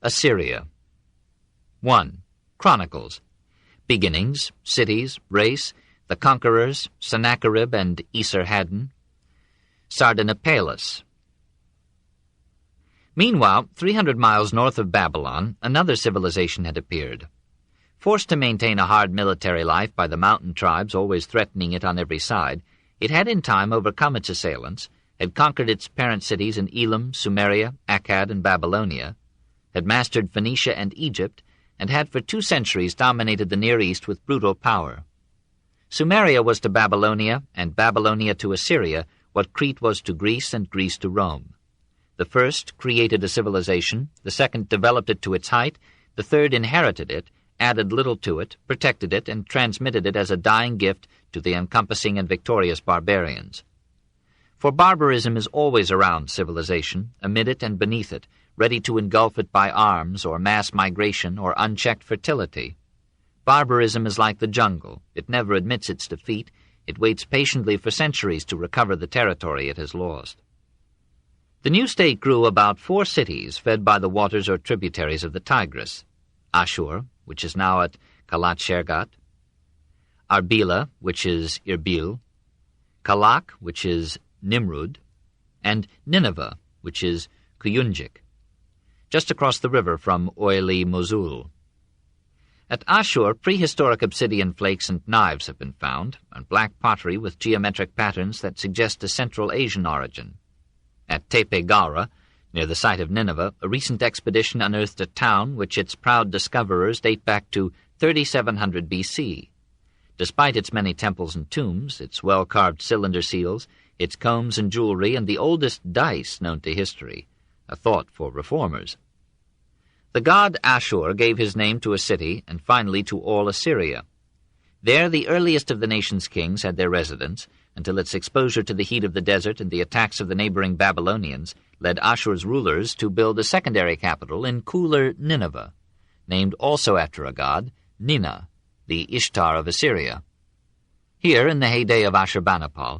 Assyria. 1. Chronicles. Beginnings, cities, race, the conquerors, Sennacherib and Esarhaddon. Sardanapalus. Meanwhile, 300 miles north of Babylon, another civilization had appeared. Forced to maintain a hard military life by the mountain tribes always threatening it on every side, it had in time overcome its assailants, had conquered its parent cities in Elam, Sumeria, Akkad, and Babylonia, had mastered Phoenicia and Egypt, and had for 2 centuries dominated the Near East with brutal power. Sumeria was to Babylonia, and Babylonia to Assyria, what Crete was to Greece and Greece to Rome. The first created a civilization, the second developed it to its height, the third inherited it, added little to it, protected it, and transmitted it as a dying gift to the encompassing and victorious barbarians. For barbarism is always around civilization, amid it and beneath it, ready to engulf it by arms or mass migration or unchecked fertility. Barbarism is like the jungle. It never admits its defeat. It waits patiently for centuries to recover the territory it has lost. The new state grew about 4 cities fed by the waters or tributaries of the Tigris: Ashur, which is now at Kalat Shergat; Arbela, which is Irbil; Kalak, which is Nimrud; and Nineveh, which is Kuyunjik, just across the river from oily Mosul. At Ashur, prehistoric obsidian flakes and knives have been found, and black pottery with geometric patterns that suggest a Central Asian origin. At Tepe Gawra, near the site of Nineveh, a recent expedition unearthed a town which its proud discoverers date back to 3700 B.C. Despite its many temples and tombs, its well-carved cylinder seals, its combs and jewelry, and the oldest dice known to history, a thought for reformers. The god Ashur gave his name to a city and finally to all Assyria. There the earliest of the nation's kings had their residence, until its exposure to the heat of the desert and the attacks of the neighboring Babylonians led Ashur's rulers to build a secondary capital in cooler Nineveh, named also after a god, Nina, the Ishtar of Assyria. Here, in the heyday of Ashurbanipal,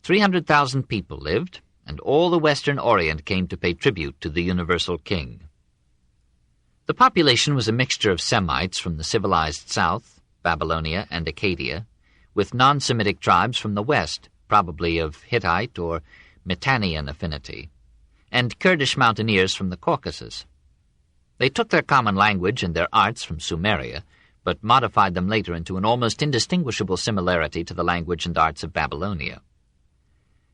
300,000 people lived, and all the Western Orient came to pay tribute to the universal king. The population was a mixture of Semites from the civilized south, Babylonia and Acadia, with non-Semitic tribes from the west, probably of Hittite or Mitannian affinity, and Kurdish mountaineers from the Caucasus. They took their common language and their arts from Sumeria, but modified them later into an almost indistinguishable similarity to the language and arts of Babylonia.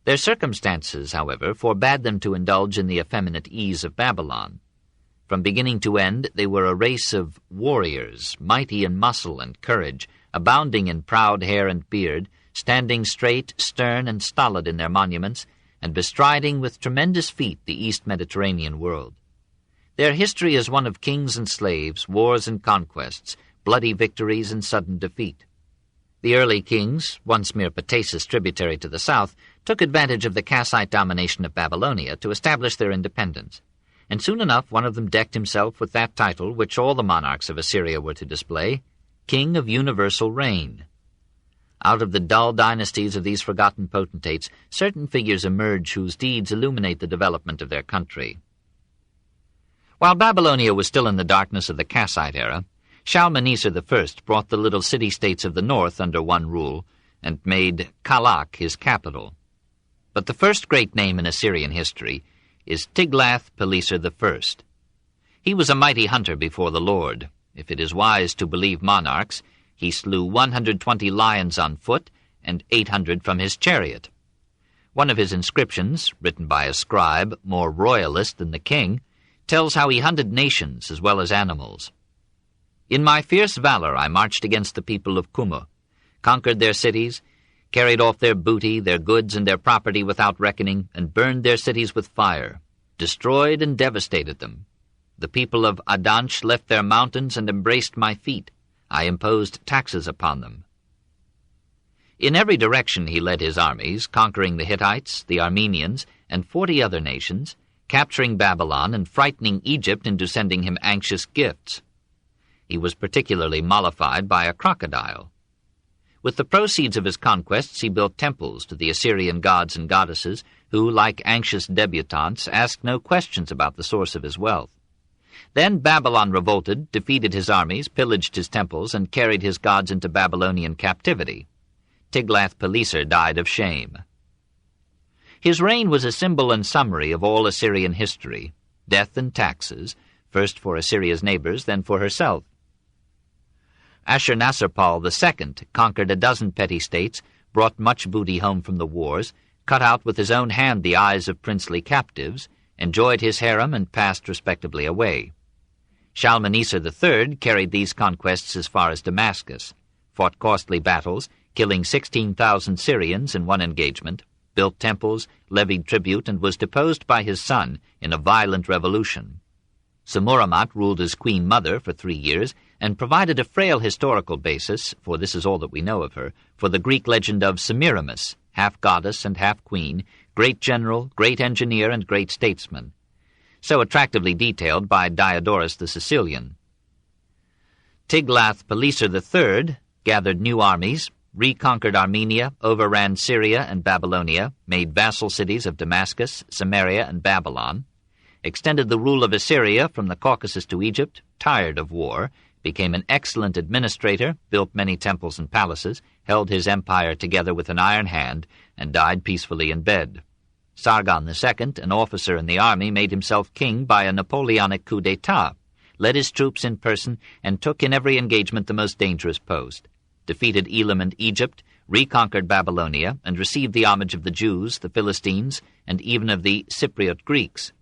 Their circumstances, however, forbade them to indulge in the effeminate ease of Babylon. From beginning to end, they were a race of warriors, mighty in muscle and courage, abounding in proud hair and beard, standing straight, stern, and stolid in their monuments, and bestriding with tremendous feat the East Mediterranean world. Their history is one of kings and slaves, wars and conquests, bloody victories and sudden defeat. The early kings, once mere Patasis tributary to the south, took advantage of the Kassite domination of Babylonia to establish their independence, and soon enough one of them decked himself with that title which all the monarchs of Assyria were to display, King of Universal Reign. Out of the dull dynasties of these forgotten potentates, certain figures emerge whose deeds illuminate the development of their country. While Babylonia was still in the darkness of the Kassite era, Shalmaneser I brought the little city-states of the north under one rule and made Kalak his capital. But the first great name in Assyrian history is Tiglath-Pileser I. He was a mighty hunter before the Lord. If it is wise to believe monarchs, he slew 120 lions on foot and 800 from his chariot. One of his inscriptions, written by a scribe more royalist than the king, tells how he hunted nations as well as animals. In my fierce valor I marched against the people of Kumu, conquered their cities, carried off their booty, their goods, and their property without reckoning, and burned their cities with fire, destroyed and devastated them. The people of Adansh left their mountains and embraced my feet. I imposed taxes upon them. In every direction he led his armies, conquering the Hittites, the Armenians, and 40 other nations, capturing Babylon and frightening Egypt into sending him anxious gifts. He was particularly mollified by a crocodile. With the proceeds of his conquests he built temples to the Assyrian gods and goddesses, who, like anxious debutantes, asked no questions about the source of his wealth. Then Babylon revolted, defeated his armies, pillaged his temples, and carried his gods into Babylonian captivity. Tiglath-Pileser died of shame. His reign was a symbol and summary of all Assyrian history, death and taxes, first for Assyria's neighbors, then for herself. Ashurnasirpal II conquered a dozen petty states, brought much booty home from the wars, cut out with his own hand the eyes of princely captives, enjoyed his harem, and passed respectably away. Shalmaneser III carried these conquests as far as Damascus, fought costly battles, killing 16,000 Syrians in one engagement, built temples, levied tribute, and was deposed by his son in a violent revolution. Samuramat ruled as queen mother for 3 years, and provided a frail historical basis, for this is all that we know of her, for the Greek legend of Semiramis, half goddess and half queen, great general, great engineer, and great statesman, so attractively detailed by Diodorus the Sicilian. Tiglath-Pileser III gathered new armies, reconquered Armenia, overran Syria and Babylonia, made vassal cities of Damascus, Samaria, and Babylon, extended the rule of Assyria from the Caucasus to Egypt, tired of war, became an excellent administrator, built many temples and palaces, held his empire together with an iron hand, and died peacefully in bed. Sargon II, an officer in the army, made himself king by a Napoleonic coup d'etat, led his troops in person, and took in every engagement the most dangerous post, defeated Elam and Egypt, reconquered Babylonia, and received the homage of the Jews, the Philistines, and even of the Cypriot Greeks.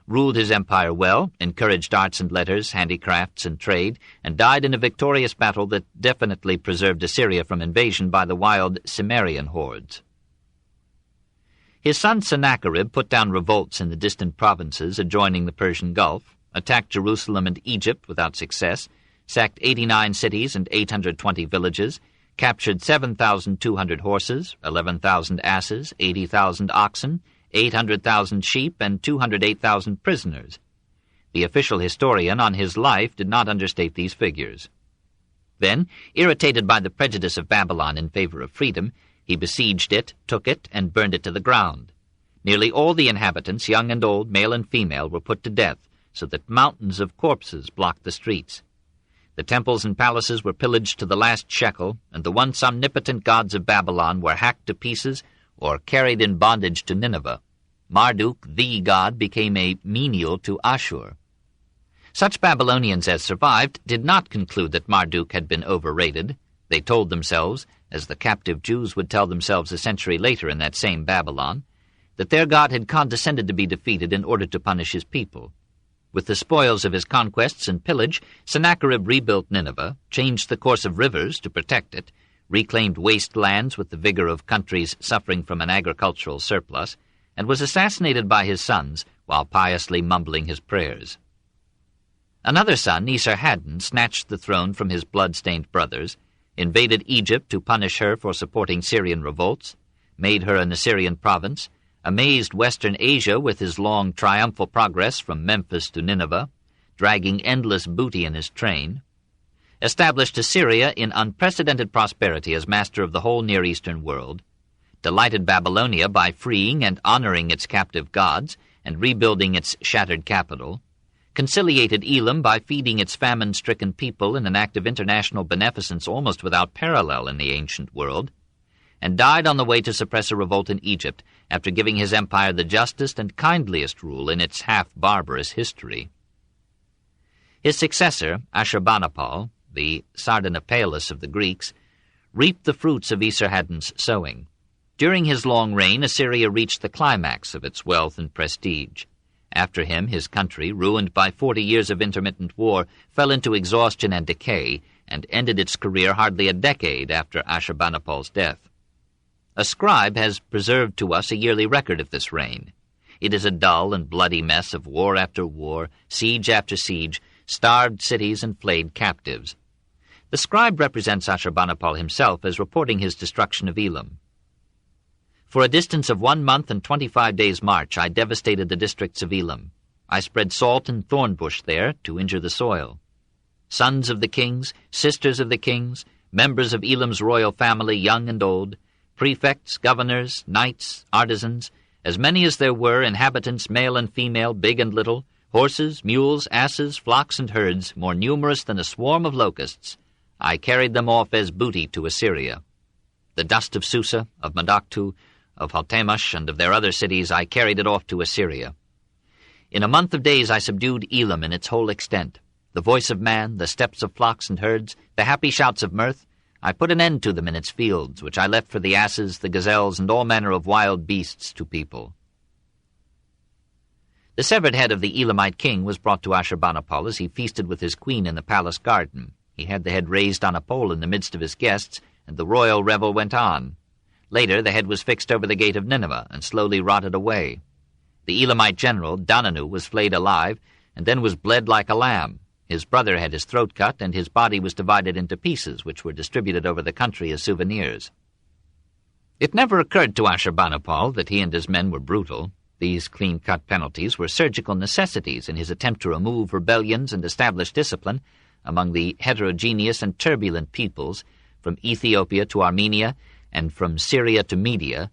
Ruled his empire well, encouraged arts and letters, handicrafts, and trade, and died in a victorious battle that definitely preserved Assyria from invasion by the wild Cimmerian hordes. His son Sennacherib put down revolts in the distant provinces adjoining the Persian Gulf, attacked Jerusalem and Egypt without success, sacked 89 cities and 820 villages, captured 7,200 horses, 11,000 asses, 80,000 oxen, 800,000 sheep, and 208,000 prisoners. The official historian on his life did not understate these figures. Then, irritated by the prejudice of Babylon in favor of freedom, he besieged it, took it, and burned it to the ground. Nearly all the inhabitants, young and old, male and female, were put to death, so that mountains of corpses blocked the streets. The temples and palaces were pillaged to the last shekel, and the once omnipotent gods of Babylon were hacked to pieces or carried in bondage to Nineveh. Marduk, the god, became a menial to Ashur. Such Babylonians as survived did not conclude that Marduk had been overrated. They told themselves, as the captive Jews would tell themselves a century later in that same Babylon, that their god had condescended to be defeated in order to punish his people. With the spoils of his conquests and pillage, Sennacherib rebuilt Nineveh, changed the course of rivers to protect it, reclaimed waste lands with the vigor of countries suffering from an agricultural surplus, and was assassinated by his sons while piously mumbling his prayers. Another son, Esarhaddon, snatched the throne from his blood-stained brothers, invaded Egypt to punish her for supporting Syrian revolts, made her an Assyrian province, amazed Western Asia with his long triumphal progress from Memphis to Nineveh, dragging endless booty in his train, established Assyria in unprecedented prosperity as master of the whole Near Eastern world, delighted Babylonia by freeing and honoring its captive gods and rebuilding its shattered capital, conciliated Elam by feeding its famine-stricken people in an act of international beneficence almost without parallel in the ancient world, and died on the way to suppress a revolt in Egypt after giving his empire the justest and kindliest rule in its half-barbarous history. His successor, Ashurbanipal, the Sardanapalus of the Greeks, reaped the fruits of Esarhaddon's sowing. During his long reign, Assyria reached the climax of its wealth and prestige. After him, his country, ruined by 40 years of intermittent war, fell into exhaustion and decay, and ended its career hardly a decade after Ashurbanipal's death. A scribe has preserved to us a yearly record of this reign. It is a dull and bloody mess of war after war, siege after siege, starved cities and flayed captives. The scribe represents Ashurbanipal himself as reporting his destruction of Elam. For a distance of 1 month and 25 days' march, I devastated the districts of Elam. I spread salt and thorn bush there to injure the soil. Sons of the kings, sisters of the kings, members of Elam's royal family, young and old, prefects, governors, knights, artisans, as many as there were, inhabitants, male and female, big and little, Horses, mules, asses, flocks, and herds, more numerous than a swarm of locusts, I carried them off as booty to Assyria. The dust of Susa, of Madaktu, of Haltemash, and of their other cities, I carried it off to Assyria. In a month of days I subdued Elam in its whole extent. The voice of man, the steps of flocks and herds, the happy shouts of mirth, I put an end to them in its fields, which I left for the asses, the gazelles, and all manner of wild beasts to people. The severed head of the Elamite king was brought to Ashurbanipal as he feasted with his queen in the palace garden. He had the head raised on a pole in the midst of his guests, and the royal revel went on. Later the head was fixed over the gate of Nineveh, and slowly rotted away. The Elamite general, Dananu, was flayed alive, and then was bled like a lamb. His brother had his throat cut, and his body was divided into pieces, which were distributed over the country as souvenirs. It never occurred to Ashurbanipal that he and his men were brutal. These clean-cut penalties were surgical necessities in his attempt to remove rebellions and establish discipline among the heterogeneous and turbulent peoples from Ethiopia to Armenia and from Syria to Media,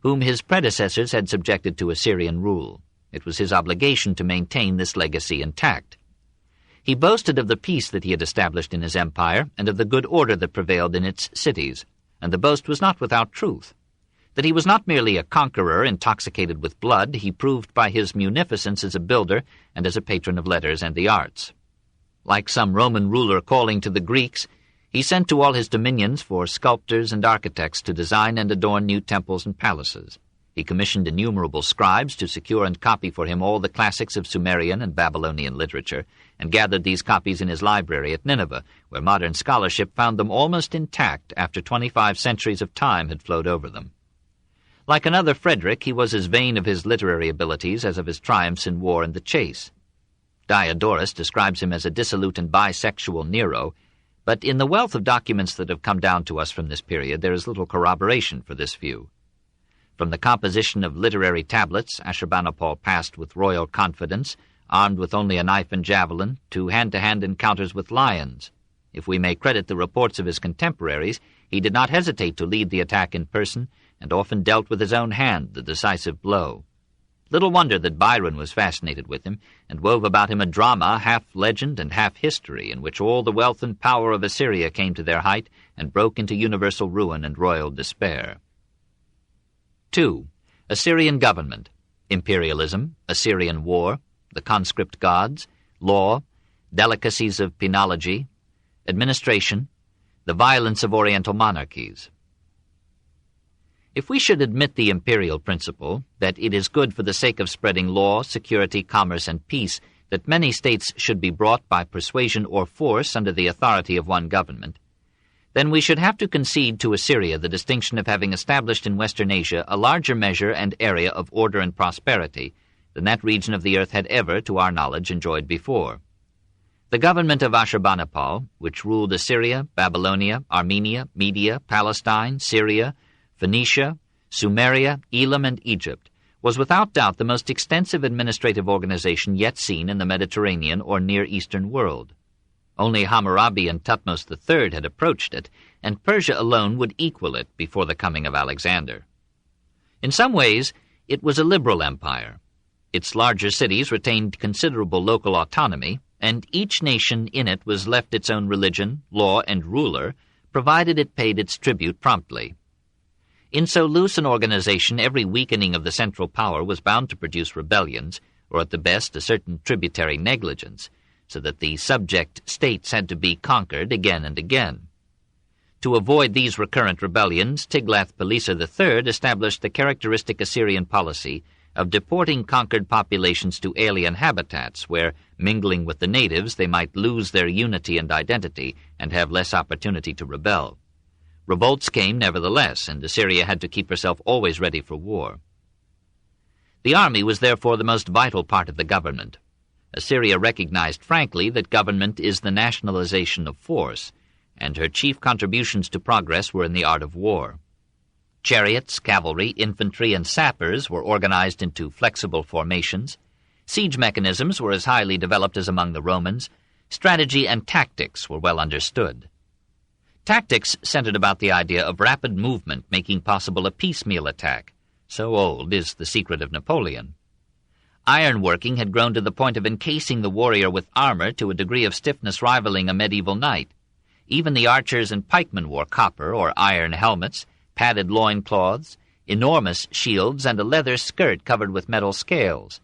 whom his predecessors had subjected to Assyrian rule. It was his obligation to maintain this legacy intact. He boasted of the peace that he had established in his empire and of the good order that prevailed in its cities, and the boast was not without truth. That he was not merely a conqueror intoxicated with blood, he proved by his munificence as a builder and as a patron of letters and the arts. Like some Roman ruler calling to the Greeks, he sent to all his dominions for sculptors and architects to design and adorn new temples and palaces. He commissioned innumerable scribes to secure and copy for him all the classics of Sumerian and Babylonian literature, and gathered these copies in his library at Nineveh, where modern scholarship found them almost intact after 25 centuries of time had flowed over them. Like another Frederick, he was as vain of his literary abilities as of his triumphs in war and the chase. Diodorus describes him as a dissolute and bisexual Nero, but in the wealth of documents that have come down to us from this period there is little corroboration for this view. From the composition of literary tablets, Ashurbanipal passed with royal confidence, armed with only a knife and javelin, to hand-to-hand encounters with lions. If we may credit the reports of his contemporaries, he did not hesitate to lead the attack in person, and often dealt with his own hand the decisive blow. Little wonder that Byron was fascinated with him, and wove about him a drama half legend and half history, in which all the wealth and power of Assyria came to their height and broke into universal ruin and royal despair. 2. Assyrian government, imperialism, Assyrian war, the conscript gods, law, delicacies of penology, administration, the violence of Oriental monarchies. If we should admit the imperial principle, that it is good for the sake of spreading law, security, commerce, and peace, that many states should be brought by persuasion or force under the authority of one government, then we should have to concede to Assyria the distinction of having established in Western Asia a larger measure and area of order and prosperity than that region of the earth had ever, to our knowledge, enjoyed before. The government of Ashurbanipal, which ruled Assyria, Babylonia, Armenia, Media, Palestine, Syria, Phoenicia, Sumeria, Elam, and Egypt, was without doubt the most extensive administrative organization yet seen in the Mediterranean or Near Eastern world. Only Hammurabi and Thutmose III had approached it, and Persia alone would equal it before the coming of Alexander. In some ways, it was a liberal empire. Its larger cities retained considerable local autonomy, and each nation in it was left its own religion, law, and ruler, provided it paid its tribute promptly. In so loose an organization, every weakening of the central power was bound to produce rebellions, or at the best a certain tributary negligence, so that the subject states had to be conquered again and again. To avoid these recurrent rebellions, Tiglath-Pileser III established the characteristic Assyrian policy of deporting conquered populations to alien habitats, where, mingling with the natives, they might lose their unity and identity and have less opportunity to rebel. Revolts came nevertheless, and Assyria had to keep herself always ready for war. The army was therefore the most vital part of the government. Assyria recognized frankly that government is the nationalization of force, and her chief contributions to progress were in the art of war. Chariots, cavalry, infantry, and sappers were organized into flexible formations. Siege mechanisms were as highly developed as among the Romans. Strategy and tactics were well understood. Tactics centered about the idea of rapid movement making possible a piecemeal attack. So old is the secret of Napoleon. Ironworking had grown to the point of encasing the warrior with armor to a degree of stiffness rivaling a medieval knight. Even the archers and pikemen wore copper or iron helmets, padded loincloths, enormous shields, and a leather skirt covered with metal scales.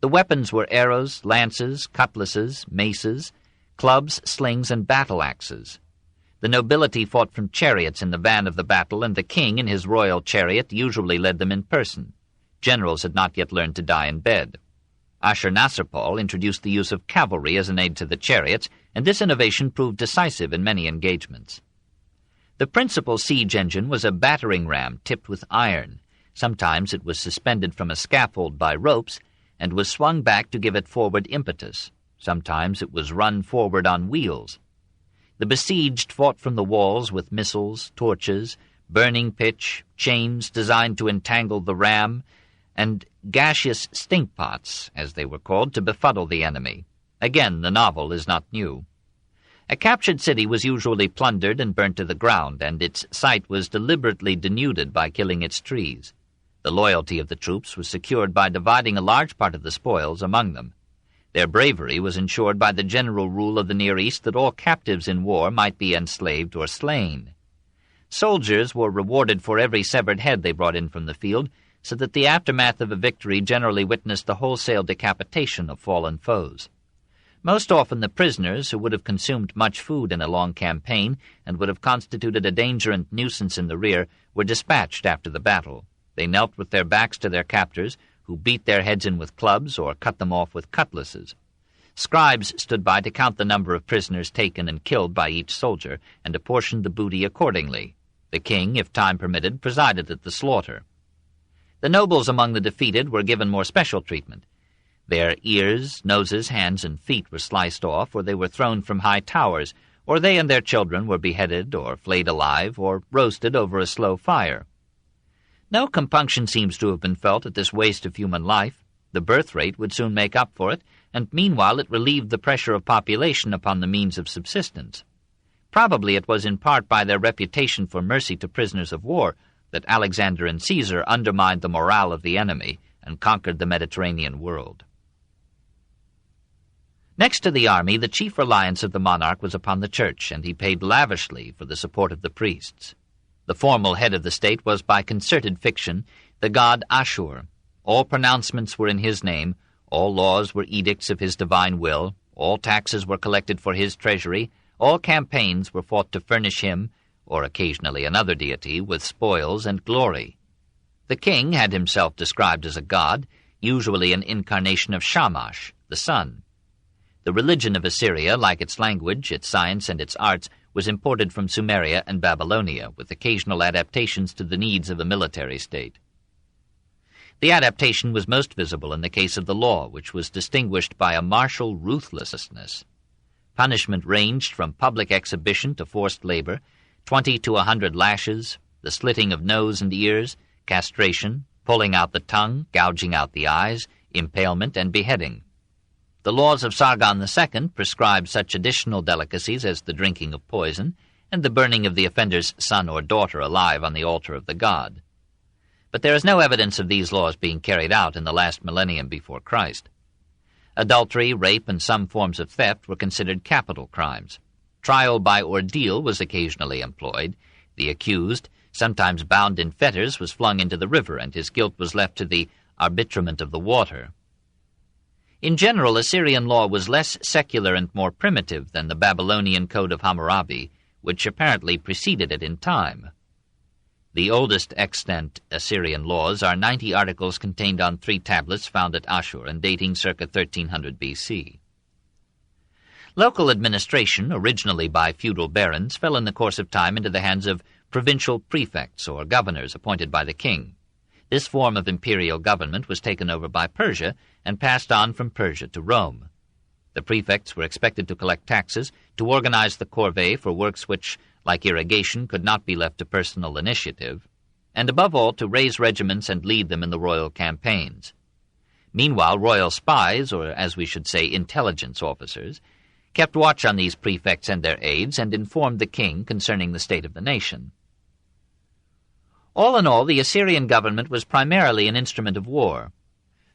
The weapons were arrows, lances, cutlasses, maces, clubs, slings, and battle-axes. The nobility fought from chariots in the van of the battle, and the king in his royal chariot usually led them in person. Generals had not yet learned to die in bed. Ashurnasirpal introduced the use of cavalry as an aid to the chariots, and this innovation proved decisive in many engagements. The principal siege engine was a battering ram tipped with iron. Sometimes it was suspended from a scaffold by ropes and was swung back to give it forward impetus. Sometimes it was run forward on wheels. The besieged fought from the walls with missiles, torches, burning pitch, chains designed to entangle the ram, and gaseous stink pots, as they were called, to befuddle the enemy. Again, the novel is not new. A captured city was usually plundered and burnt to the ground, and its site was deliberately denuded by killing its trees. The loyalty of the troops was secured by dividing a large part of the spoils among them. Their bravery was ensured by the general rule of the Near East that all captives in war might be enslaved or slain. Soldiers were rewarded for every severed head they brought in from the field, so that the aftermath of a victory generally witnessed the wholesale decapitation of fallen foes. Most often the prisoners, who would have consumed much food in a long campaign and would have constituted a danger and nuisance in the rear, were dispatched after the battle. They knelt with their backs to their captors, who beat their heads in with clubs or cut them off with cutlasses. Scribes stood by to count the number of prisoners taken and killed by each soldier, and apportioned the booty accordingly. The king, if time permitted, presided at the slaughter. The nobles among the defeated were given more special treatment. Their ears, noses, hands, and feet were sliced off, or they were thrown from high towers, or they and their children were beheaded or flayed alive or roasted over a slow fire. No compunction seems to have been felt at this waste of human life. The birth rate would soon make up for it, and meanwhile it relieved the pressure of population upon the means of subsistence. Probably it was in part by their reputation for mercy to prisoners of war that Alexander and Caesar undermined the morale of the enemy and conquered the Mediterranean world. Next to the army, the chief reliance of the monarch was upon the church, and he paid lavishly for the support of the priests. The formal head of the state was, by concerted fiction, the god Ashur. All pronouncements were in his name, all laws were edicts of his divine will, all taxes were collected for his treasury, all campaigns were fought to furnish him, or occasionally another deity, with spoils and glory. The king had himself described as a god, usually an incarnation of Shamash, the sun. The religion of Assyria, like its language, its science, and its arts, was imported from Sumeria and Babylonia, with occasional adaptations to the needs of a military state. The adaptation was most visible in the case of the law, which was distinguished by a martial ruthlessness. Punishment ranged from public exhibition to forced labor, 20 to 100 lashes, the slitting of nose and ears, castration, pulling out the tongue, gouging out the eyes, impalement, and beheading. The laws of Sargon II prescribed such additional delicacies as the drinking of poison and the burning of the offender's son or daughter alive on the altar of the god. But there is no evidence of these laws being carried out in the last millennium before Christ. Adultery, rape, and some forms of theft were considered capital crimes. Trial by ordeal was occasionally employed. The accused, sometimes bound in fetters, was flung into the river, and his guilt was left to the arbitrament of the water. In general, Assyrian law was less secular and more primitive than the Babylonian Code of Hammurabi, which apparently preceded it in time. The oldest extant Assyrian laws are 90 articles contained on 3 tablets found at Ashur and dating circa 1300 BC. Local administration, originally by feudal barons, fell in the course of time into the hands of provincial prefects or governors appointed by the king. This form of imperial government was taken over by Persia and passed on from Persia to Rome. The prefects were expected to collect taxes, to organize the corvée for works which, like irrigation, could not be left to personal initiative, and above all to raise regiments and lead them in the royal campaigns. Meanwhile, royal spies, or as we should say intelligence officers, kept watch on these prefects and their aides and informed the king concerning the state of the nation. All in all, the Assyrian government was primarily an instrument of war.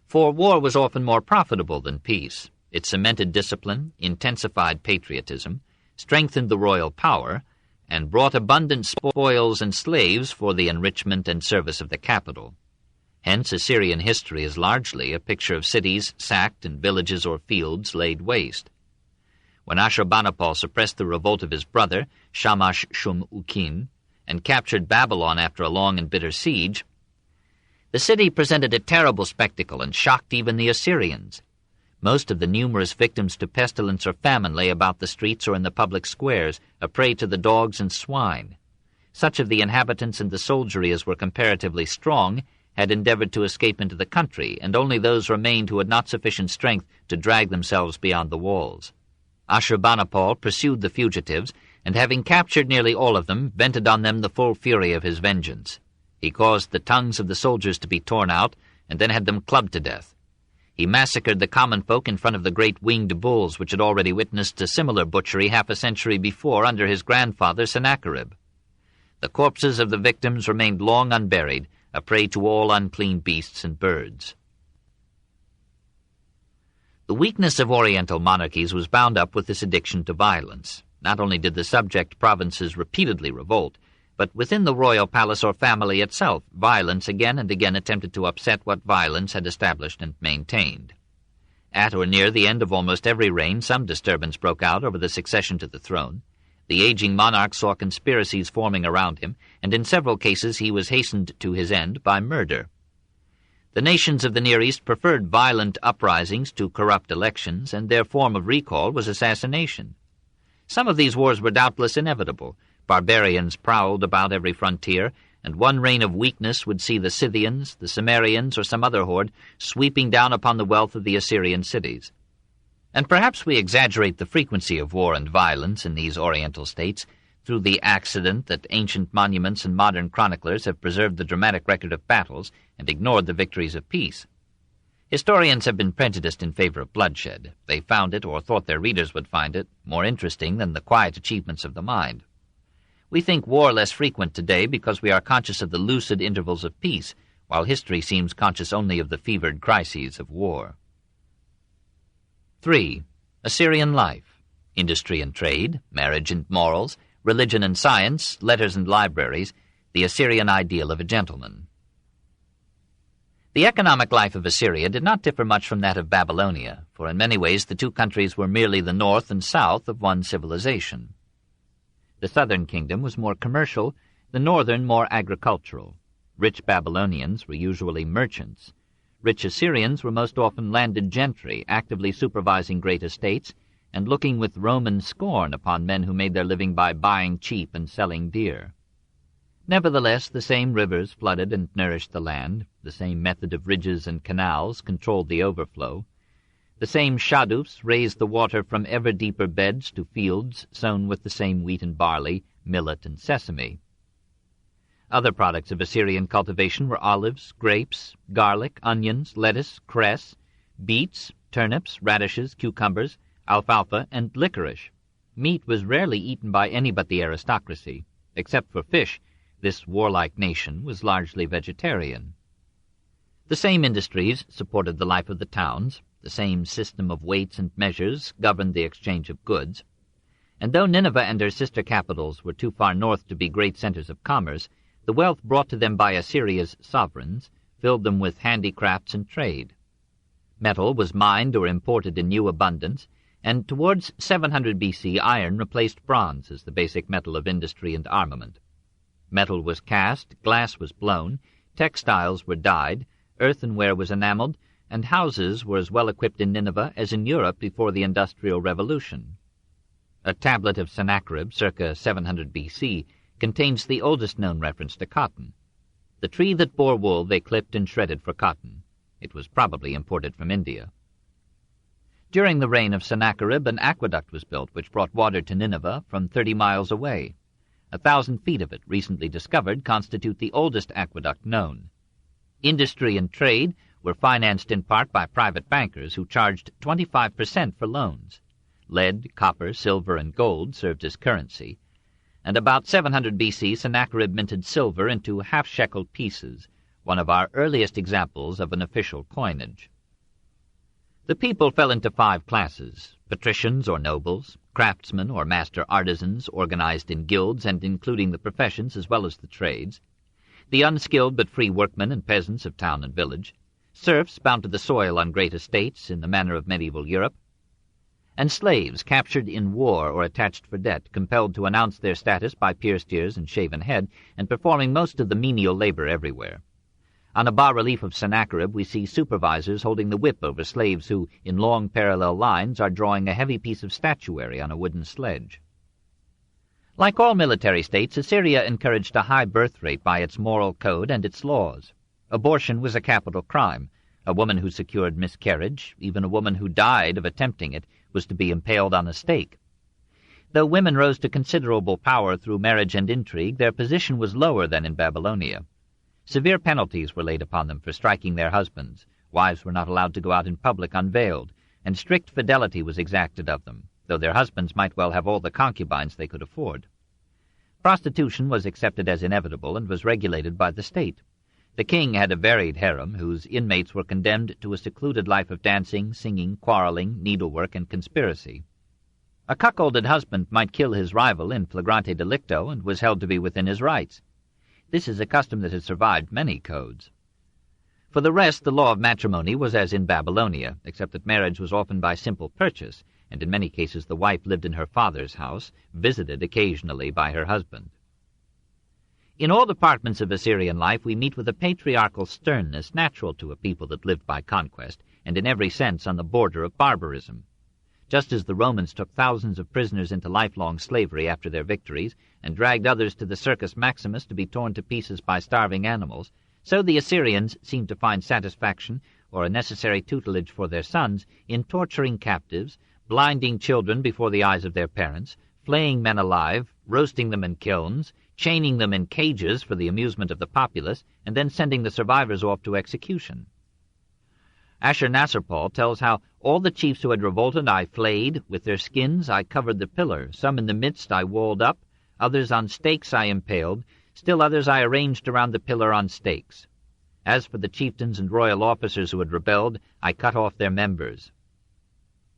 For war was often more profitable than peace. It cemented discipline, intensified patriotism, strengthened the royal power, and brought abundant spoils and slaves for the enrichment and service of the capital. Hence, Assyrian history is largely a picture of cities sacked and villages or fields laid waste. When Ashurbanipal suppressed the revolt of his brother, Shamash-shum-ukin, and captured Babylon after a long and bitter siege, the city presented a terrible spectacle and shocked even the Assyrians. Most of the numerous victims to pestilence or famine lay about the streets or in the public squares, a prey to the dogs and swine. Such of the inhabitants and the soldiery as were comparatively strong had endeavored to escape into the country, and only those remained who had not sufficient strength to drag themselves beyond the walls. Ashurbanipal pursued the fugitives, and having captured nearly all of them, vented on them the full fury of his vengeance. He caused the tongues of the soldiers to be torn out, and then had them clubbed to death. He massacred the common folk in front of the great winged bulls which had already witnessed a similar butchery half a century before under his grandfather Sennacherib. The corpses of the victims remained long unburied, a prey to all unclean beasts and birds. The weakness of Oriental monarchies was bound up with this addiction to violence. Not only did the subject provinces repeatedly revolt, but within the royal palace or family itself, violence again and again attempted to upset what violence had established and maintained. At or near the end of almost every reign, some disturbance broke out over the succession to the throne. The aging monarch saw conspiracies forming around him, and in several cases he was hastened to his end by murder. The nations of the Near East preferred violent uprisings to corrupt elections, and their form of recall was assassination. Some of these wars were doubtless inevitable. Barbarians prowled about every frontier, and one reign of weakness would see the Scythians, the Cimmerians, or some other horde sweeping down upon the wealth of the Assyrian cities. And perhaps we exaggerate the frequency of war and violence in these Oriental states through the accident that ancient monuments and modern chroniclers have preserved the dramatic record of battles and ignored the victories of peace. Historians have been prejudiced in favor of bloodshed. They found it, or thought their readers would find it, more interesting than the quiet achievements of the mind. We think war less frequent today because we are conscious of the lucid intervals of peace, while history seems conscious only of the fevered crises of war. 3. Assyrian life. Industry and trade, marriage and morals, religion and science, letters and libraries, the Assyrian ideal of a gentleman. The economic life of Assyria did not differ much from that of Babylonia, for in many ways the two countries were merely the north and south of one civilization. The southern kingdom was more commercial, the northern more agricultural. Rich Babylonians were usually merchants. Rich Assyrians were most often landed gentry, actively supervising great estates, and looking with Roman scorn upon men who made their living by buying cheap and selling dear. Nevertheless, the same rivers flooded and nourished the land, the same method of ridges and canals controlled the overflow, the same shadufs raised the water from ever deeper beds to fields sown with the same wheat and barley, millet and sesame. Other products of Assyrian cultivation were olives, grapes, garlic, onions, lettuce, cress, beets, turnips, radishes, cucumbers, alfalfa, and licorice. Meat was rarely eaten by any but the aristocracy. Except for fish, this warlike nation was largely vegetarian. The same industries supported the life of the towns, the same system of weights and measures governed the exchange of goods, and though Nineveh and her sister capitals were too far north to be great centers of commerce, the wealth brought to them by Assyria's sovereigns filled them with handicrafts and trade. Metal was mined or imported in new abundance, and towards 700 B.C. iron replaced bronze as the basic metal of industry and armament. Metal was cast, glass was blown, textiles were dyed, earthenware was enameled, and houses were as well equipped in Nineveh as in Europe before the Industrial Revolution. A tablet of Sennacherib, circa 700 B.C., contains the oldest known reference to cotton. The tree that bore wool they clipped and shredded for cotton. It was probably imported from India. During the reign of Sennacherib, an aqueduct was built which brought water to Nineveh from 30 miles away. 1,000 feet of it, recently discovered, constitute the oldest aqueduct known. Industry and trade were financed in part by private bankers who charged 25% for loans. Lead, copper, silver, and gold served as currency, and about 700 B.C. Sennacherib minted silver into half-shekel pieces, one of our earliest examples of an official coinage. The people fell into 5 classes: patricians or nobles, craftsmen or master artisans organized in guilds and including the professions as well as the trades, the unskilled but free workmen and peasants of town and village, serfs bound to the soil on great estates in the manner of medieval Europe, and slaves captured in war or attached for debt, compelled to announce their status by pierced ears and shaven head, and performing most of the menial labor everywhere. On a bas-relief of Sennacherib we see supervisors holding the whip over slaves who, in long parallel lines, are drawing a heavy piece of statuary on a wooden sledge. Like all military states, Assyria encouraged a high birth rate by its moral code and its laws. Abortion was a capital crime. A woman who secured miscarriage, even a woman who died of attempting it, was to be impaled on a stake. Though women rose to considerable power through marriage and intrigue, their position was lower than in Babylonia. Severe penalties were laid upon them for striking their husbands. Wives were not allowed to go out in public unveiled, and strict fidelity was exacted of them, though their husbands might well have all the concubines they could afford. Prostitution was accepted as inevitable and was regulated by the state. The king had a varied harem, whose inmates were condemned to a secluded life of dancing, singing, quarreling, needlework, and conspiracy. A cuckolded husband might kill his rival in flagrante delicto and was held to be within his rights. This is a custom that has survived many codes. For the rest, the law of matrimony was as in Babylonia, except that marriage was often by simple purchase, and in many cases the wife lived in her father's house, visited occasionally by her husband. In all departments of Assyrian life we meet with a patriarchal sternness natural to a people that lived by conquest, and in every sense on the border of barbarism. Just as the Romans took thousands of prisoners into lifelong slavery after their victories, and dragged others to the Circus Maximus to be torn to pieces by starving animals, so the Assyrians seemed to find satisfaction, or a necessary tutelage for their sons, in torturing captives, blinding children before the eyes of their parents, flaying men alive, roasting them in kilns, chaining them in cages for the amusement of the populace, and then sending the survivors off to execution. Ashurnasirpal tells how all the chiefs who had revolted I flayed, with their skins I covered the pillar, some in the midst I walled up, others on stakes I impaled, still others I arranged around the pillar on stakes. As for the chieftains and royal officers who had rebelled, I cut off their members.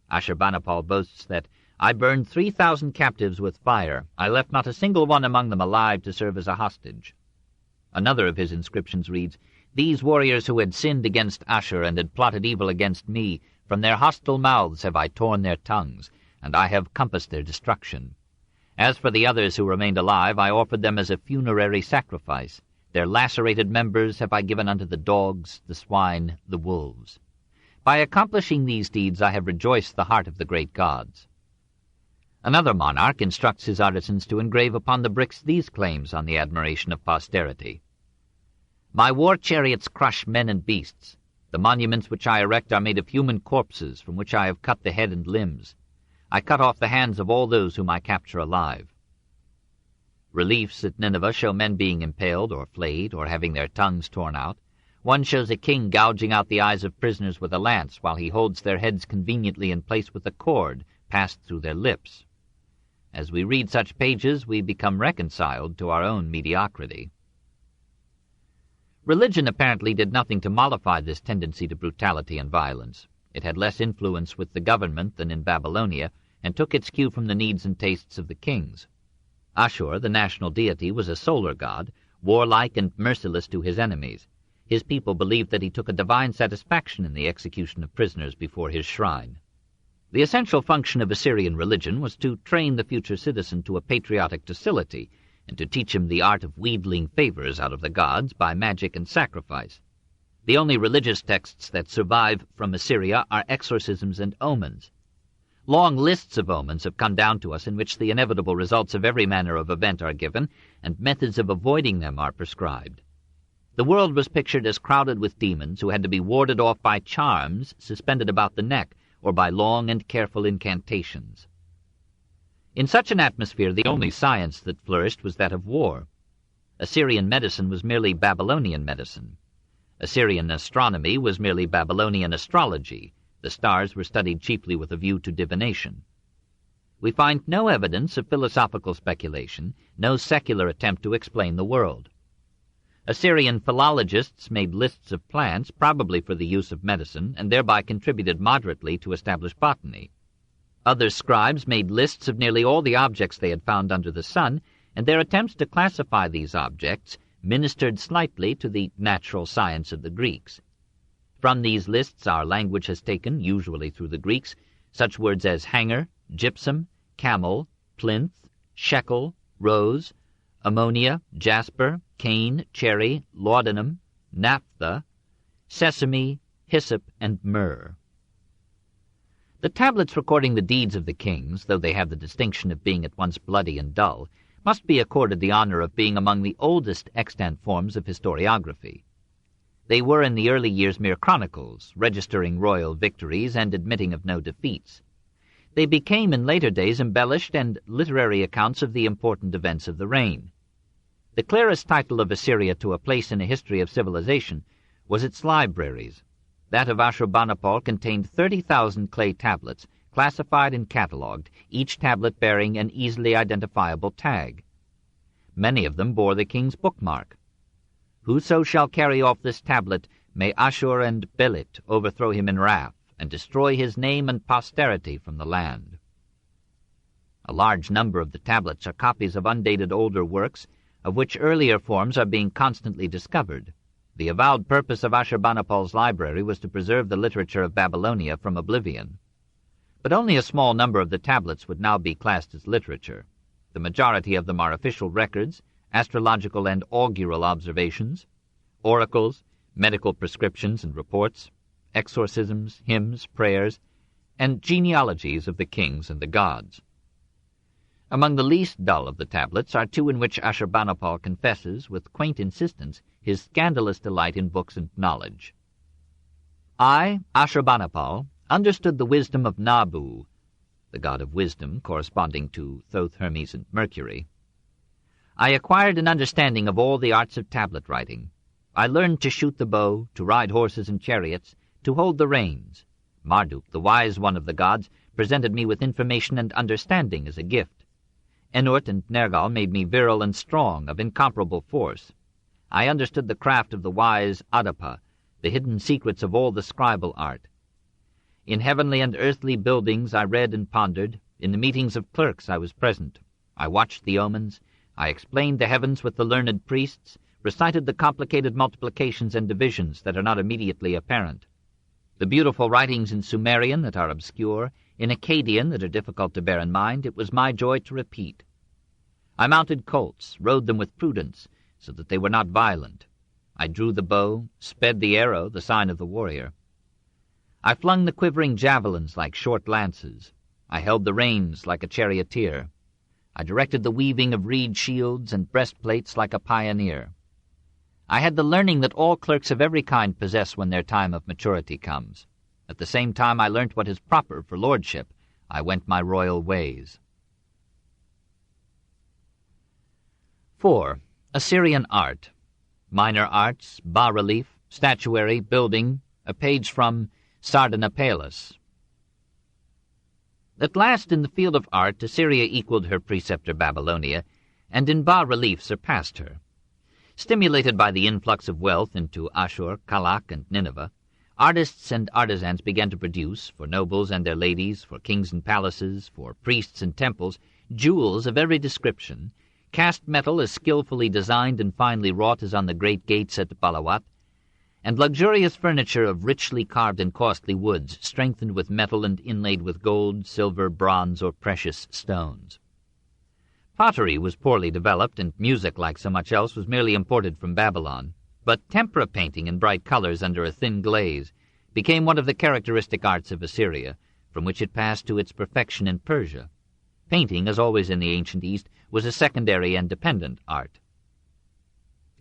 Ashurbanipal boasts that I burned 3,000 captives with fire. I left not a single one among them alive to serve as a hostage. Another of his inscriptions reads, These warriors who had sinned against Ashur and had plotted evil against me, from their hostile mouths have I torn their tongues, and I have compassed their destruction. As for the others who remained alive, I offered them as a funerary sacrifice. Their lacerated members have I given unto the dogs, the swine, the wolves. By accomplishing these deeds I have rejoiced the heart of the great gods. Another monarch instructs his artisans to engrave upon the bricks these claims on the admiration of posterity. My war chariots crush men and beasts. The monuments which I erect are made of human corpses, from which I have cut the head and limbs. I cut off the hands of all those whom I capture alive. Reliefs at Nineveh show men being impaled or flayed or having their tongues torn out. One shows a king gouging out the eyes of prisoners with a lance while he holds their heads conveniently in place with a cord passed through their lips. As we read such pages, we become reconciled to our own mediocrity. Religion apparently did nothing to mollify this tendency to brutality and violence. It had less influence with the government than in Babylonia, and took its cue from the needs and tastes of the kings. Ashur, the national deity, was a solar god, warlike and merciless to his enemies. His people believed that he took a divine satisfaction in the execution of prisoners before his shrine. The essential function of Assyrian religion was to train the future citizen to a patriotic docility, and to teach him the art of wheedling favors out of the gods by magic and sacrifice. The only religious texts that survive from Assyria are exorcisms and omens. Long lists of omens have come down to us in which the inevitable results of every manner of event are given, and methods of avoiding them are prescribed. The world was pictured as crowded with demons who had to be warded off by charms suspended about the neck, or by long and careful incantations. In such an atmosphere, the only science that flourished was that of war. Assyrian medicine was merely Babylonian medicine. Assyrian astronomy was merely Babylonian astrology. The stars were studied chiefly with a view to divination. We find no evidence of philosophical speculation, no secular attempt to explain the world. Assyrian philologists made lists of plants, probably for the use of medicine, and thereby contributed moderately to establish botany. Other scribes made lists of nearly all the objects they had found under the sun, and their attempts to classify these objects ministered slightly to the natural science of the Greeks. From these lists our language has taken, usually through the Greeks, such words as hanger, gypsum, camel, plinth, shekel, rose, ammonia, jasper, cane, cherry, laudanum, naphtha, sesame, hyssop, and myrrh. The tablets recording the deeds of the kings, though they have the distinction of being at once bloody and dull, must be accorded the honor of being among the oldest extant forms of historiography. They were in the early years mere chronicles, registering royal victories and admitting of no defeats. They became in later days embellished and literary accounts of the important events of the reign. The clearest title of Assyria to a place in a history of civilization was its libraries. That of Ashurbanipal contained 30,000 clay tablets, classified and catalogued, each tablet bearing an easily identifiable tag. Many of them bore the king's bookmark. Whoso shall carry off this tablet, may Ashur and Belit overthrow him in wrath, and destroy his name and posterity from the land. A large number of the tablets are copies of undated older works, of which earlier forms are being constantly discovered. The avowed purpose of Ashurbanipal's library was to preserve the literature of Babylonia from oblivion. But only a small number of the tablets would now be classed as literature. The majority of them are official records, astrological and augural observations, oracles, medical prescriptions and reports, exorcisms, hymns, prayers, and genealogies of the kings and the gods. Among the least dull of the tablets are two in which Ashurbanipal confesses, with quaint insistence, his scandalous delight in books and knowledge. I, Ashurbanipal, understood the wisdom of Nabu, the god of wisdom corresponding to Thoth, Hermes, and Mercury. I acquired an understanding of all the arts of tablet writing. I learned to shoot the bow, to ride horses and chariots, to hold the reins. Marduk, the wise one of the gods, presented me with information and understanding as a gift. Enurt and Nergal made me virile and strong, of incomparable force. I understood the craft of the wise Adapa, the hidden secrets of all the scribal art. In heavenly and earthly buildings I read and pondered. In the meetings of clerks I was present. I watched the omens. I explained the heavens with the learned priests, recited the complicated multiplications and divisions that are not immediately apparent. The beautiful writings in Sumerian that are obscure, in Akkadian that are difficult to bear in mind, it was my joy to repeat. I mounted colts, rode them with prudence, so that they were not violent. I drew the bow, sped the arrow, the sign of the warrior. I flung the quivering javelins like short lances. I held the reins like a charioteer. I directed the weaving of reed shields and breastplates like a pioneer. I had the learning that all clerks of every kind possess when their time of maturity comes. At the same time I learnt what is proper for lordship. I went my royal ways. 4. Assyrian art. Minor arts, bas-relief, statuary, building, a page from Sardanapalus. At last in the field of art Assyria equaled her preceptor Babylonia, and in bas-relief surpassed her. Stimulated by the influx of wealth into Ashur, Kalak, and Nineveh, artists and artisans began to produce, for nobles and their ladies, for kings and palaces, for priests and temples, jewels of every description, cast metal as skillfully designed and finely wrought as on the great gates at Balawat, and luxurious furniture of richly carved and costly woods, strengthened with metal and inlaid with gold, silver, bronze, or precious stones. Pottery was poorly developed, and music, like so much else, was merely imported from Babylon. But tempera painting in bright colors under a thin glaze became one of the characteristic arts of Assyria, from which it passed to its perfection in Persia. Painting, as always in the ancient East, was a secondary and dependent art.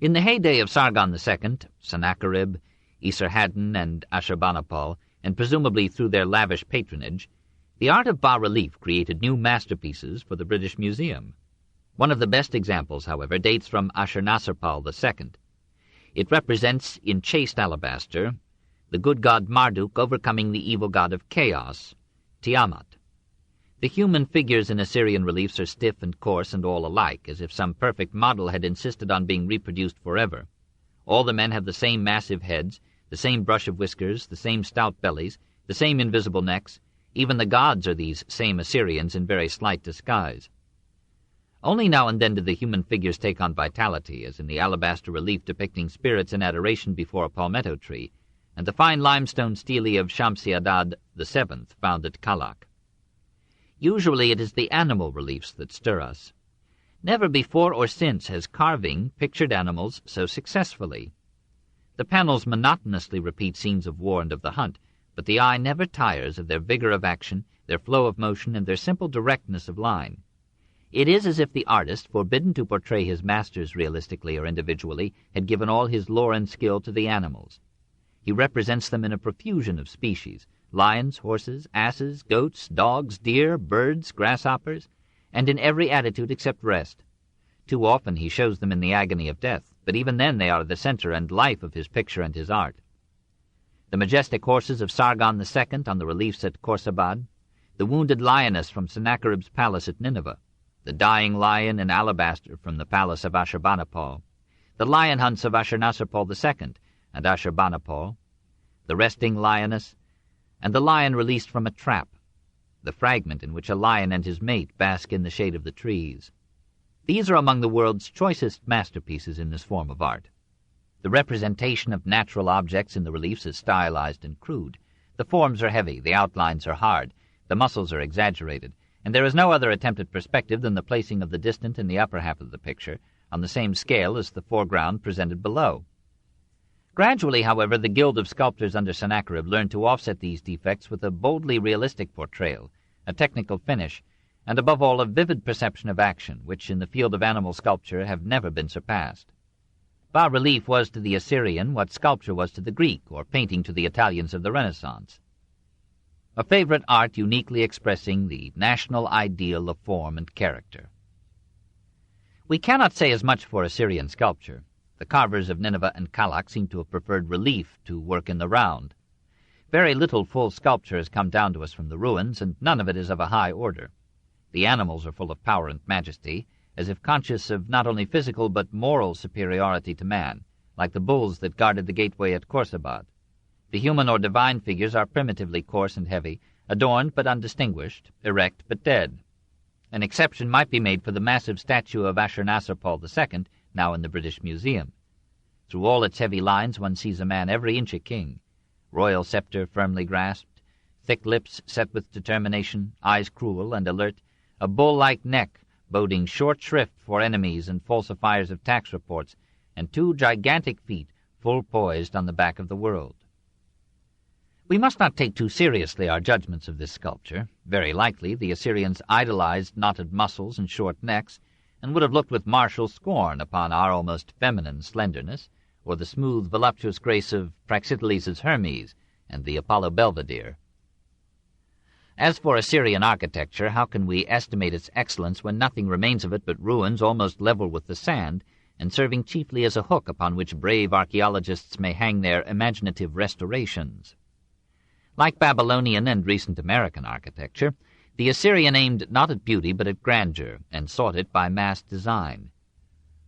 In the heyday of Sargon II, Sennacherib, Esarhaddon, and Ashurbanipal, and presumably through their lavish patronage, the art of bas-relief created new masterpieces for the British Museum. One of the best examples, however, dates from Ashurnasirpal II. It represents, in chased alabaster, the good god Marduk overcoming the evil god of chaos, Tiamat. The human figures in Assyrian reliefs are stiff and coarse and all alike, as if some perfect model had insisted on being reproduced forever. All the men have the same massive heads, the same brush of whiskers, the same stout bellies, the same invisible necks. Even the gods are these same Assyrians in very slight disguise. Only now and then do the human figures take on vitality, as in the alabaster relief depicting spirits in adoration before a palmetto tree, and the fine limestone stele of Shamsi-Adad VII, found at Kalak. Usually it is the animal reliefs that stir us. Never before or since has carving pictured animals so successfully. The panels monotonously repeat scenes of war and of the hunt, but the eye never tires of their vigor of action, their flow of motion, and their simple directness of line. It is as if the artist, forbidden to portray his masters realistically or individually, had given all his lore and skill to the animals. He represents them in a profusion of species: lions, horses, asses, goats, dogs, deer, birds, grasshoppers, and in every attitude except rest. Too often he shows them in the agony of death, but even then they are the center and life of his picture and his art. The majestic horses of Sargon II on the reliefs at Khorsabad, the wounded lioness from Sennacherib's palace at Nineveh, the dying lion in alabaster from the palace of Ashurbanipal, the lion hunts of Ashurnasirpal II and Ashurbanipal, the resting lioness, and the lion released from a trap, the fragment in which a lion and his mate bask in the shade of the trees. These are among the world's choicest masterpieces in this form of art. The representation of natural objects in the reliefs is stylized and crude. The forms are heavy, the outlines are hard, the muscles are exaggerated, and there is no other attempt at perspective than the placing of the distant in the upper half of the picture, on the same scale as the foreground presented below. Gradually, however, the guild of sculptors under Sennacherib learned to offset these defects with a boldly realistic portrayal, a technical finish, and above all a vivid perception of action, which in the field of animal sculpture have never bas surpassed. Bas-relief was to the Assyrian what sculpture was to the Greek, or painting to the Italians of the Renaissance. A favorite art uniquely expressing the national ideal of form and character. We cannot say as much for Assyrian sculpture. The carvers of Nineveh and Kalak seem to have preferred relief to work in the round. Very little full sculpture has come down to us from the ruins, and none of it is of a high order. The animals are full of power and majesty, as if conscious of not only physical but moral superiority to man, like the bulls that guarded the gateway at Khorsabad. The human or divine figures are primitively coarse and heavy, adorned but undistinguished, erect but dead. An exception might be made for the massive statue of Ashurnasirpal II, now in the British Museum. Through all its heavy lines one sees a man every inch a king, royal scepter firmly grasped, thick lips set with determination, eyes cruel and alert, a bull-like neck boding short shrift for enemies and falsifiers of tax reports, and two gigantic feet full poised on the back of the world. We must not take too seriously our judgments of this sculpture. Very likely the Assyrians idolized knotted muscles and short necks, and would have looked with martial scorn upon our almost feminine slenderness, or the smooth, voluptuous grace of Praxiteles' Hermes and the Apollo Belvedere. As for Assyrian architecture, how can we estimate its excellence when nothing remains of it but ruins almost level with the sand, and serving chiefly as a hook upon which brave archaeologists may hang their imaginative restorations? Like Babylonian and recent American architecture, the Assyrian aimed not at beauty but at grandeur, and sought it by mass design.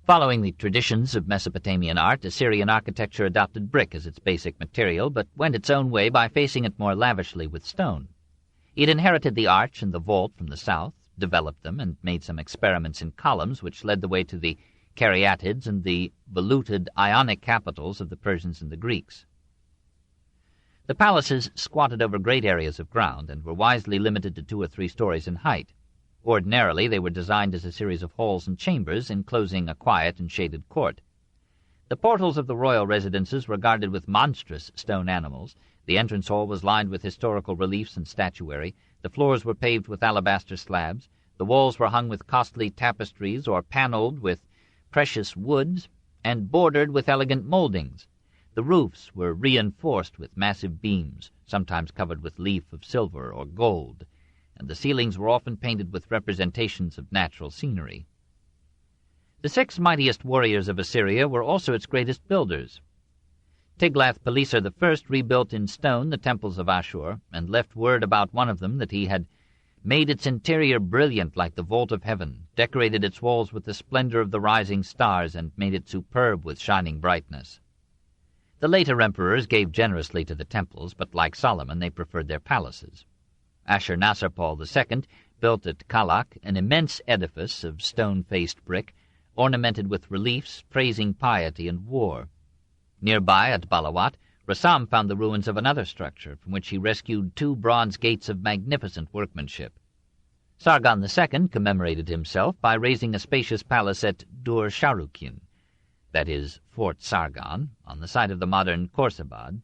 Following the traditions of Mesopotamian art, Assyrian architecture adopted brick as its basic material, but went its own way by facing it more lavishly with stone. It inherited the arch and the vault from the south, developed them, and made some experiments in columns which led the way to the caryatids and the voluted Ionic capitals of the Persians and the Greeks. The palaces squatted over great areas of ground and were wisely limited to 2 or 3 stories in height. Ordinarily they were designed as a series of halls and chambers enclosing a quiet and shaded court. The portals of the royal residences were guarded with monstrous stone animals. The entrance hall was lined with historical reliefs and statuary. The floors were paved with alabaster slabs. The walls were hung with costly tapestries or paneled with precious woods and bordered with elegant moldings. The roofs were reinforced with massive beams, sometimes covered with leaf of silver or gold, and the ceilings were often painted with representations of natural scenery. The 6 mightiest warriors of Assyria were also its greatest builders. Tiglath-Pileser I rebuilt in stone the temples of Ashur, and left word about one of them that he had made its interior brilliant like the vault of heaven, decorated its walls with the splendor of the rising stars, and made it superb with shining brightness. The later emperors gave generously to the temples, but like Solomon they preferred their palaces. Ashurnasirpal II built at Kalak an immense edifice of stone-faced brick, ornamented with reliefs praising piety and war. Nearby at Balawat, Rassam found the ruins of another structure, from which he rescued 2 bronze gates of magnificent workmanship. Sargon II commemorated himself by raising a spacious palace at Dur Sharukin, that is, Fort Sargon, on the site of the modern Khorsabad.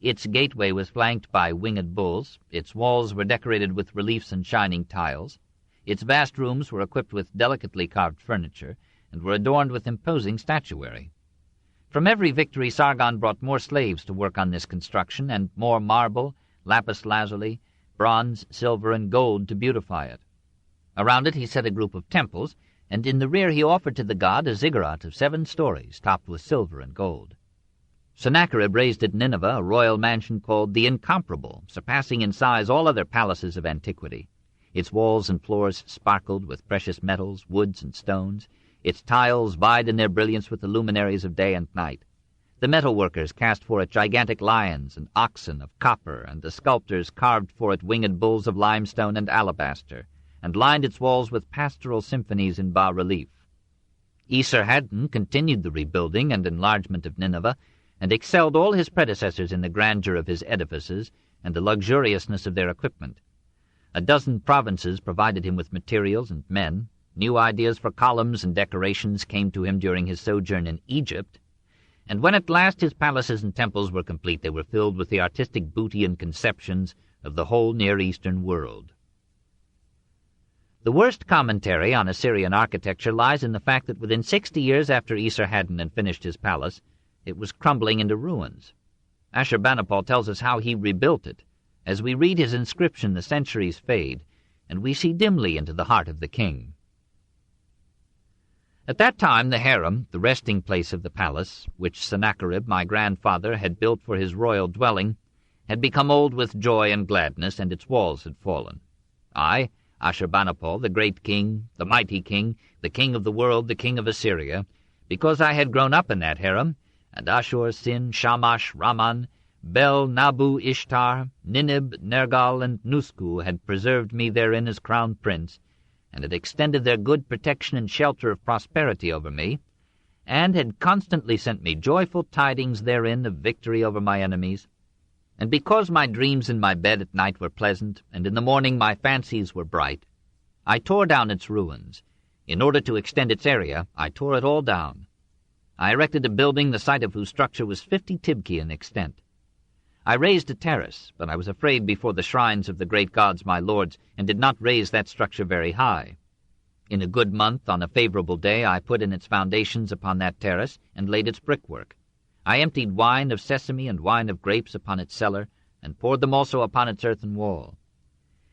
Its gateway was flanked by winged bulls, its walls were decorated with reliefs and shining tiles, its vast rooms were equipped with delicately carved furniture, and were adorned with imposing statuary. From every victory Sargon brought more slaves to work on this construction, and more marble, lapis lazuli, bronze, silver, and gold to beautify it. Around it he set a group of temples, and in the rear he offered to the god a ziggurat of 7 stories, topped with silver and gold. Sennacherib raised at Nineveh a royal mansion called the Incomparable, surpassing in size all other palaces of antiquity. Its walls and floors sparkled with precious metals, woods, and stones. Its tiles vied in their brilliance with the luminaries of day and night. The metal workers cast for it gigantic lions and oxen of copper, and the sculptors carved for it winged bulls of limestone and alabaster, and lined its walls with pastoral symphonies in bas-relief. Esarhaddon continued the rebuilding and enlargement of Nineveh, and excelled all his predecessors in the grandeur of his edifices and the luxuriousness of their equipment. A dozen provinces provided him with materials and men. New ideas for columns and decorations came to him during his sojourn in Egypt, and when at last his palaces and temples were complete, they were filled with the artistic booty and conceptions of the whole Near Eastern world. The worst commentary on Assyrian architecture lies in the fact that within 60 years after Esarhaddon had finished his palace, it was crumbling into ruins. Ashurbanipal tells us how he rebuilt it. As we read his inscription, the centuries fade, and we see dimly into the heart of the king. At that time the harem, the resting place of the palace, which Sennacherib, my grandfather, had built for his royal dwelling, had become old with joy and gladness, and its walls had fallen. I, Ashurbanipal, the great king, the mighty king, the king of the world, the king of Assyria, because I had grown up in that harem, and Ashur, Sin, Shamash, Raman, Bel, Nabu, Ishtar, Ninib, Nergal, and Nusku had preserved me therein as crown prince, and had extended their good protection and shelter of prosperity over me, and had constantly sent me joyful tidings therein of victory over my enemies. And because my dreams in my bed at night were pleasant, and in the morning my fancies were bright, I tore down its ruins. In order to extend its area, I tore it all down. I erected a building the site of whose structure was 50 tibki in extent. I raised a terrace, but I was afraid before the shrines of the great gods my lords, and did not raise that structure very high. In a good month, on a favorable day, I put in its foundations upon that terrace, and laid its brickwork. I emptied wine of sesame and wine of grapes upon its cellar, and poured them also upon its earthen wall.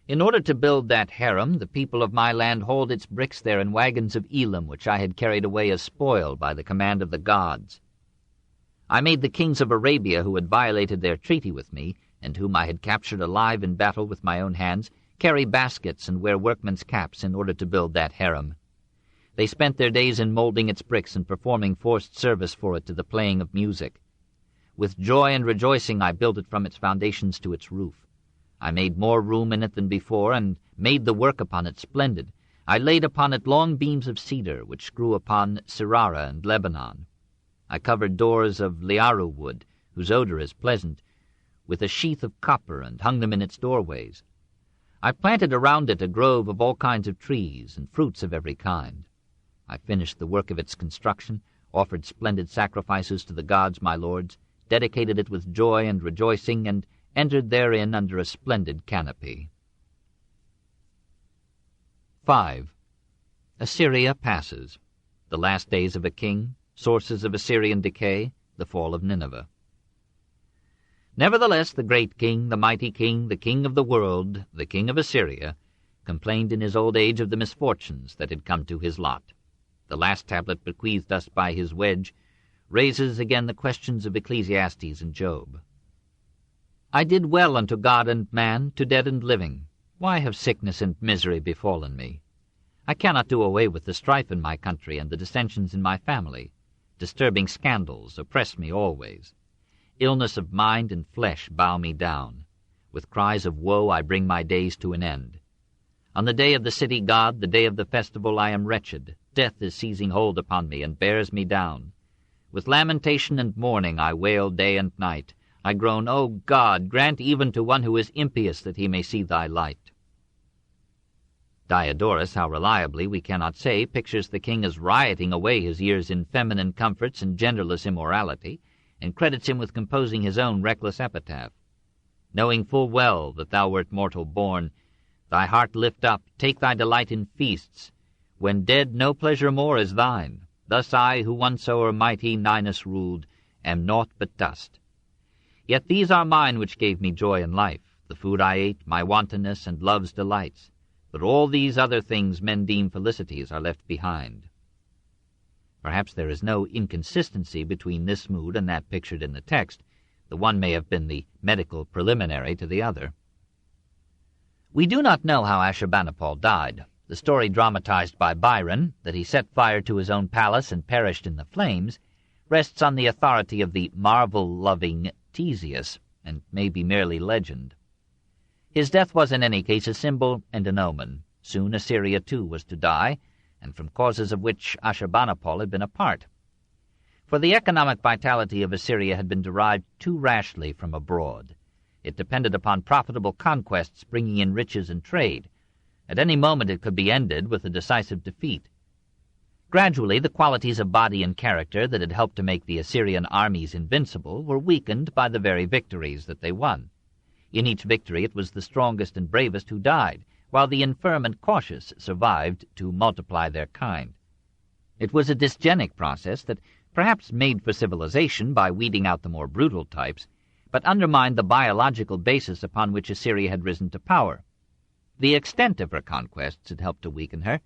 In order to build that harem, the people of my land hauled its bricks there in wagons of Elam, which I had carried away as spoil by the command of the gods. I made the kings of Arabia, who had violated their treaty with me, and whom I had captured alive in battle with my own hands, carry baskets and wear workmen's caps in order to build that harem. They spent their days in molding its bricks and performing forced service for it to the playing of music. With joy and rejoicing I built it from its foundations to its roof. I made more room in it than before, and made the work upon it splendid. I laid upon it long beams of cedar, which grew upon Sirara and Lebanon. I covered doors of liaru wood, whose odor is pleasant, with a sheath of copper, and hung them in its doorways. I planted around it a grove of all kinds of trees, and fruits of every kind. I finished the work of its construction, offered splendid sacrifices to the gods my lords, dedicated it with joy and rejoicing, and entered therein under a splendid canopy. 5. Assyria passes. The last days of a king, sources of Assyrian decay, the fall of Nineveh. Nevertheless, the great king, the mighty king, the king of the world, the king of Assyria, complained in his old age of the misfortunes that had come to his lot. The last tablet bequeathed us by his wedge raises again the questions of Ecclesiastes and Job. I did well unto God and man, to dead and living. Why have sickness and misery befallen me? I cannot do away with the strife in my country and the dissensions in my family. Disturbing scandals oppress me always. Illness of mind and flesh bow me down. With cries of woe I bring my days to an end. On the day of the city god, the day of the festival, I am wretched. Death is seizing hold upon me and bears me down. With lamentation and mourning I wail day and night. I groan, O God, grant even to one who is impious that he may see thy light. Diodorus, how reliably we cannot say, pictures the king as rioting away his years in feminine comforts and genderless immorality, and credits him with composing his own reckless epitaph. Knowing full well that thou wert mortal born, thy heart lift up, take thy delight in feasts. When dead, no pleasure more is thine. Thus I, who once o'er mighty Ninus ruled, am naught but dust. Yet these are mine which gave me joy in life, the food I ate, my wantonness, and love's delights. But all these other things men deem felicities are left behind. Perhaps there is no inconsistency between this mood and that pictured in the text. The one may have been the medical preliminary to the other. We do not know how Ashurbanipal died. The story dramatized by Byron, that he set fire to his own palace and perished in the flames, rests on the authority of the marvel-loving Ctesias, and may be merely legend. His death was in any case a symbol and an omen. Soon Assyria too was to die, and from causes of which Ashurbanipal had been a part. For the economic vitality of Assyria had been derived too rashly from abroad. It depended upon profitable conquests bringing in riches and trade. At any moment it could be ended with a decisive defeat. Gradually the qualities of body and character that had helped to make the Assyrian armies invincible were weakened by the very victories that they won. In each victory it was the strongest and bravest who died, while the infirm and cautious survived to multiply their kind. It was a dysgenic process that perhaps made for civilization by weeding out the more brutal types, but undermined the biological basis upon which Assyria had risen to power. The extent of her conquests had helped to weaken her.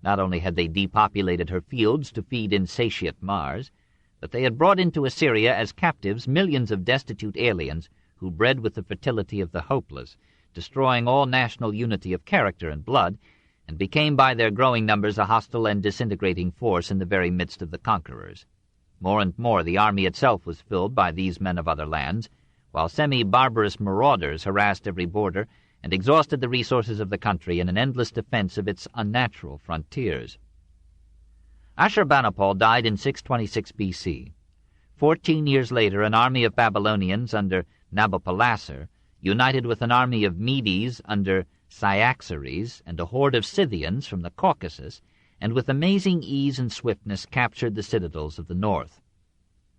Not only had they depopulated her fields to feed insatiate Mars, but they had brought into Assyria as captives millions of destitute aliens who bred with the fertility of the hopeless, destroying all national unity of character and blood, and became by their growing numbers a hostile and disintegrating force in the very midst of the conquerors. More and more the army itself was filled by these men of other lands, while semi-barbarous marauders harassed every border and exhausted the resources of the country in an endless defense of its unnatural frontiers. Ashurbanipal died in 626 B.C. 14 years later, an army of Babylonians under Nabopolassar united with an army of Medes under Cyaxares and a horde of Scythians from the Caucasus, and with amazing ease and swiftness captured the citadels of the north.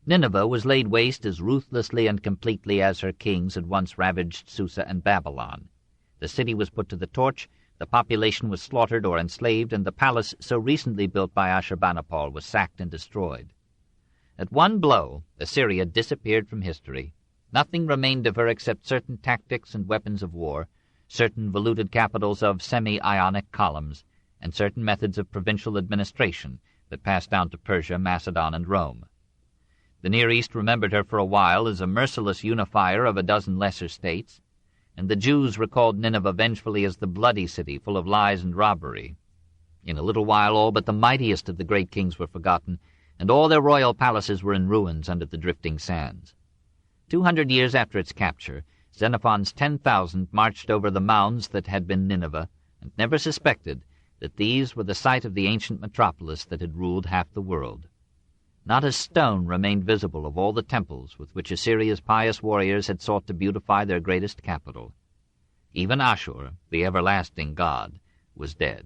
Nineveh was laid waste as ruthlessly and completely as her kings had once ravaged Susa and Babylon. The city was put to the torch, the population was slaughtered or enslaved, and the palace so recently built by Ashurbanipal was sacked and destroyed. At one blow, Assyria disappeared from history. Nothing remained of her except certain tactics and weapons of war, certain voluted capitals of semi-Ionic columns, and certain methods of provincial administration that passed down to Persia, Macedon, and Rome. The Near East remembered her for a while as a merciless unifier of a dozen lesser states, and the Jews recalled Nineveh vengefully as the bloody city full of lies and robbery. In a little while all but the mightiest of the great kings were forgotten, and all their royal palaces were in ruins under the drifting sands. 200 years after its capture, Xenophon's 10,000 marched over the mounds that had been Nineveh, and never suspected that these were the site of the ancient metropolis that had ruled half the world. Not a stone remained visible of all the temples with which Assyria's pious warriors had sought to beautify their greatest capital. Even Ashur, the everlasting god, was dead.